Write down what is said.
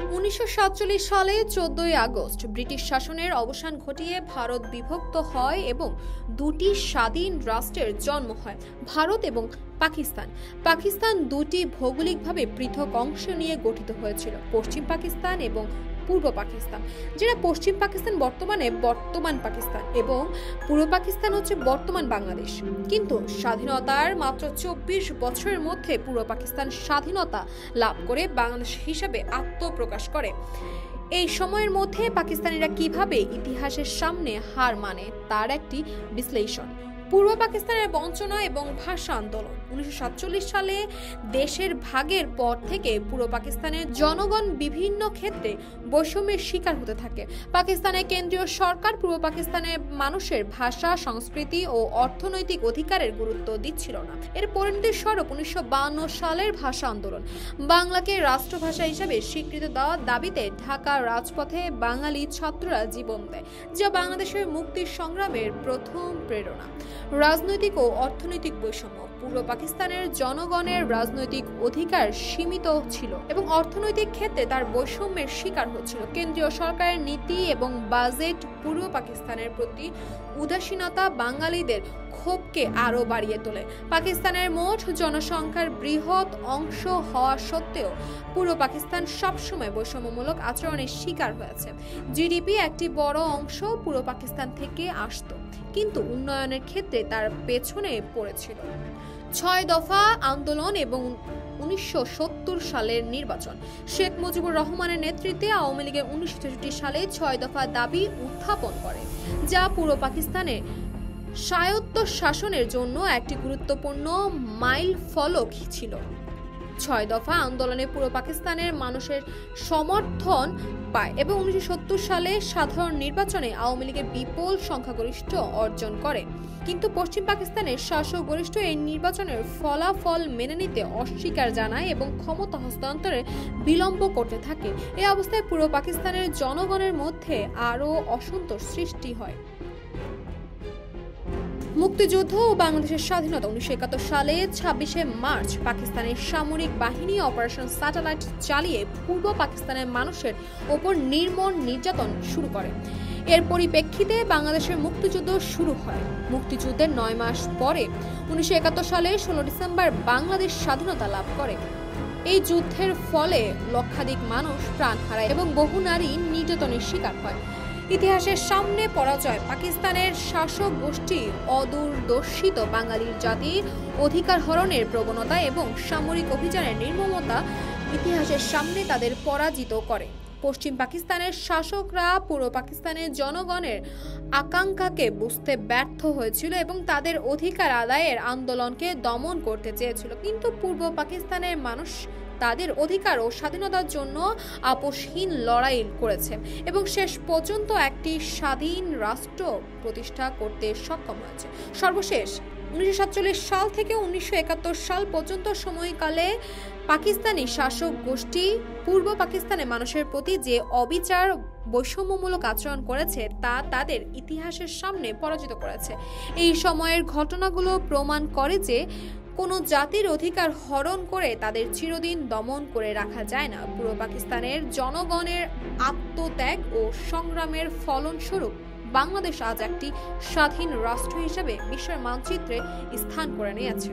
1947 সালে 14 August British শাসনের অবসান ঘটিয়ে ভারত বিভক্ত হয় এবং দুটি স্বাধীন রাষ্ট্রের জন্ম হয়, ভারত এবং পাকিস্তান। পাকিস্তান দুটি ভৌগোলিকভাবে পৃথক অংশ নিয়ে গঠিত হয়েছিল, পশ্চিম পাকিস্তান এবং পূর্ব পাকিস্তান। যেটা পশ্চিম পাকিস্তান বর্তমান পাকিস্তান এবং পূর্ব পাকিস্তান হচ্ছে বর্তমান বাংলাদেশ। কিন্তু স্বাধীনতার মাত্র 24 বছরের মধ্যে পূর্ব পাকিস্তান স্বাধীনতা লাভ করে বাংলাদেশ হিসাবে আত্মপ্রকাশ করে। এই সময়ের মধ্যে পাকিস্তানিরা কিভাবে ইতিহাসের সামনে হার মানে তার একটি বিশ্লেষণ। পূর্ব পাকিস্তানের বঞ্চনা এবং ভাষা আন্দোলন। 1947 সালে দেশের ভাগের পর থেকে পূর্ব পাকিস্তানের জনগণ বিভিন্ন ক্ষেত্রে বৈষম্যের শিকার হতে থাকে। পাকিস্তানের কেন্দ্রীয় সরকার পূর্ব পাকিস্তানের মানুষের ভাষা, সংস্কৃতি ও অর্থনৈতিক অধিকারের গুরুত্ব দিচ্ছিল না। এর পরিণতি স্বরূপ 1952 সালের ভাষা আন্দোলন। বাংলাকে রাষ্ট্রভাষা হিসেবে স্বীকৃতি দেওয়ার দাবিতে ঢাকার রাজপথে বাঙালি ছাত্ররা জীবন দেয়, যা বাংলাদেশের মুক্তির সংগ্রামের প্রথম প্রেরণা। রাজনৈতিক ও অর্থনৈতিক বৈষম্য। পূর্ব পাকিস্তানের জনগণের রাজনৈতিক অধিকার সীমিত ছিল এবং অর্থনৈতিক ক্ষেত্রে তার বৈষম্যের শিকার হচ্ছিল। কেন্দ্রীয় সরকারের নীতি এবং বাজেট পূর্ব পাকিস্তানের প্রতি উদাসীনতা বাঙালিদের ক্ষোভকে আরও বাড়িয়ে তোলে। পাকিস্তানের মোট জনসংখ্যার বৃহৎ অংশ হওয়া সত্ত্বেও পূর্ব পাকিস্তান সবসময় বৈষম্যমূলক আচরণের শিকার হয়েছে। জিডিপি একটি বড় অংশ পূর্ব পাকিস্তান থেকে আসত, কিন্তু উন্নয়নের ক্ষেত্রে তার পেছনে পড়েছিল। 6 দফা আন্দোলন এবং 1970 সালের নির্বাচন। শেখ মুজিবুর রহমানের নেতৃত্বে আওয়ামী লীগের 1963 সালে 6 দফা দাবি উত্থাপন করে, যা পূর্ব পাকিস্তানের স্বায়ত্ত শাসনের জন্য একটি গুরুত্বপূর্ণ মাইল ফলক ছিল। 6 দফা আন্দোলনে পূর্ব পাকিস্তানের মানুষের সমর্থন পায় এবং 1970 সালে সাধারণ নির্বাচনে আওয়ামী লীগের বিপুল সংখ্যাগরিষ্ঠ অর্জন করে। কিন্তু পশ্চিম পাকিস্তানের শাসক গরিষ্ঠ এই নির্বাচনের ফলাফল মেনে নিতে অস্বীকার জানায় এবং ক্ষমতা হস্তান্তরে বিলম্ব করতে থাকে। এই অবস্থায় পূর্ব পাকিস্তানের জনগণের মধ্যে আরও অসন্তোষ সৃষ্টি হয়। মুক্তিযুদ্ধ ও বাংলাদেশের স্বাধীনতা। 1971 সালে 26 মার্চ পাকিস্তানের সামরিক বাহিনী অপারেশন স্যাটেলাইট চালিয়ে পূর্ব পাকিস্তানের মানুষের ওপর নির্মম নির্যাতন শুরু করে। এর পরিপ্রেক্ষিতে বাংলাদেশের মুক্তিযুদ্ধ শুরু হয়। মুক্তিযুদ্ধের 9 মাস পরে 1971 সালের 16 ডিসেম্বর বাংলাদেশ স্বাধীনতা লাভ করে। এই যুদ্ধের ফলে লক্ষাধিক মানুষ প্রাণ হারায় এবং বহু নারী নির্যাতনের শিকার হয়। ইতিহাসের সামনে পরাজয়। পাকিস্তানের শাসক গোষ্ঠী অদূরদর্শিত বাঙালির জাতির অধিকার হরণের প্রবণতা এবং সামরিক অভিযানের নির্মমতা ইতিহাসের সামনে তাদের পরাজিত করে। পশ্চিম পাকিস্তানের শাসকরা পূর্ব পাকিস্তানের জনগণের আকাঙ্ক্ষাকে বুঝতে ব্যর্থ হয়েছিল এবং তাদের অধিকার আদায়ের আন্দোলনকে দমন করতে চেয়েছিল। কিন্তু পূর্ব পাকিস্তানের মানুষ তাদের অধিকার ও স্বাধীনতার জন্য আপোষহীন লড়াই করেছে এবং শেষ পর্যন্ত একটি স্বাধীন রাষ্ট্র প্রতিষ্ঠা করতে সক্ষম হয়েছে। সর্বশেষ 1947 সাল থেকে 1971 সাল পর্যন্ত সময়কালে পাকিস্তানি শাসক গোষ্ঠী পূর্ব পাকিস্তানের মানুষের প্রতি যে অবিচার বৈষম্যমূলক আচরণ করেছে তা তাদের ইতিহাসের সামনে পরাজিত করেছে। এই সময়ের ঘটনাগুলো প্রমাণ করে যে কোনো জাতির অধিকার হরণ করে তাদের চিরদিন দমন করে রাখা যায় না। পূর্ব পাকিস্তানের জনগণের আত্মত্যাগ ও সংগ্রামের ফলস্বরূপ বাংলাদেশ আজ একটি স্বাধীন রাষ্ট্র হিসেবে বিশ্বের মানচিত্রে স্থান করে নিয়েছে।